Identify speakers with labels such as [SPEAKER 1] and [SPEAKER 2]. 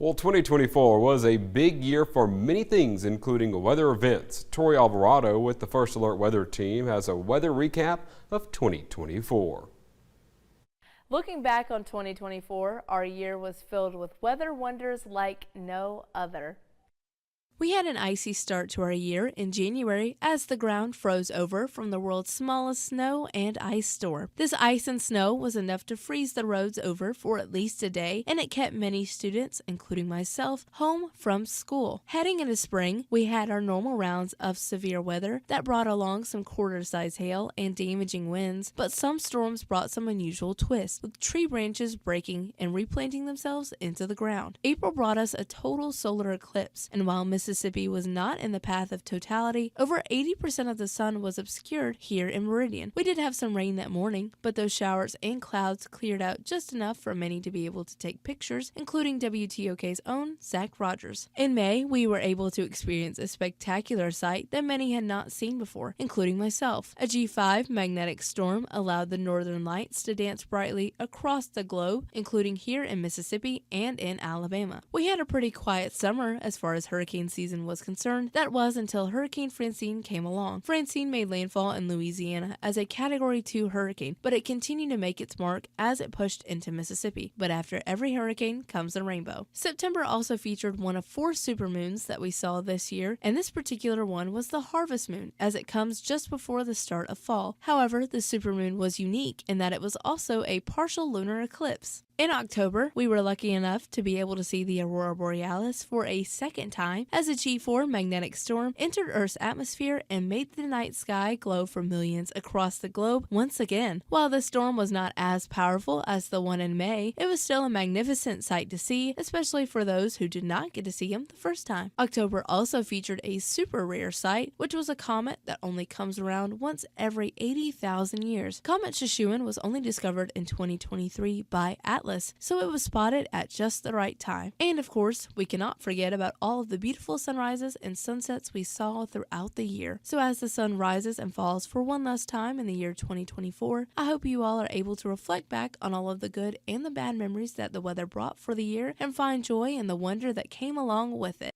[SPEAKER 1] Well, 2024 was a big year for many things, including weather events. Tori Alvarado with the First Alert Weather Team has a weather recap of 2024.
[SPEAKER 2] Looking back on 2024, our year was filled with weather wonders like no other. We had an icy start to our year in January as the ground froze over from the world's smallest snow and ice storm. This ice and snow was enough to freeze the roads over for at least a day, and it kept many students, including myself, home from school. Heading into spring, we had our normal rounds of severe weather that brought along some quarter-size hail and damaging winds, but some storms brought some unusual twists, with tree branches breaking and replanting themselves into the ground. April brought us a total solar eclipse, and while Mississippi was not in the path of totality, over 80% of the sun was obscured here in Meridian. We did have some rain that morning, but those showers and clouds cleared out just enough for many to be able to take pictures, including WTOK's own Zach Rogers. In May, we were able to experience a spectacular sight that many had not seen before, including myself. A G5 magnetic storm allowed the northern lights to dance brightly across the globe, including here in Mississippi and in Alabama. We had a pretty quiet summer as far as hurricane season was concerned. That was until Hurricane Francine came along. Francine made landfall in Louisiana as a Category 2 hurricane, but it continued to make its mark as it pushed into Mississippi. But after every hurricane comes a rainbow. September also featured one of 4 supermoons that we saw this year, and this particular one was the harvest moon, as it comes just before the start of fall. However, the supermoon was unique in that it was also a partial lunar eclipse. In October, we were lucky enough to be able to see the aurora borealis for a second time as a G4 magnetic storm entered Earth's atmosphere and made the night sky glow for millions across the globe once again. While the storm was not as powerful as the one in May, it was still a magnificent sight to see, especially for those who did not get to see him the first time. October also featured a super rare sight, which was a comet that only comes around once every 80,000 years. Comet Shishun was only discovered in 2023 by Atlas, so it was spotted at just the right time. And of course, we cannot forget about all of the beautiful sunrises and sunsets we saw throughout the year. So as the sun rises and falls for one last time in the year 2024, I hope you all are able to reflect back on all of the good and the bad memories that the weather brought for the year and find joy in the wonder that came along with it.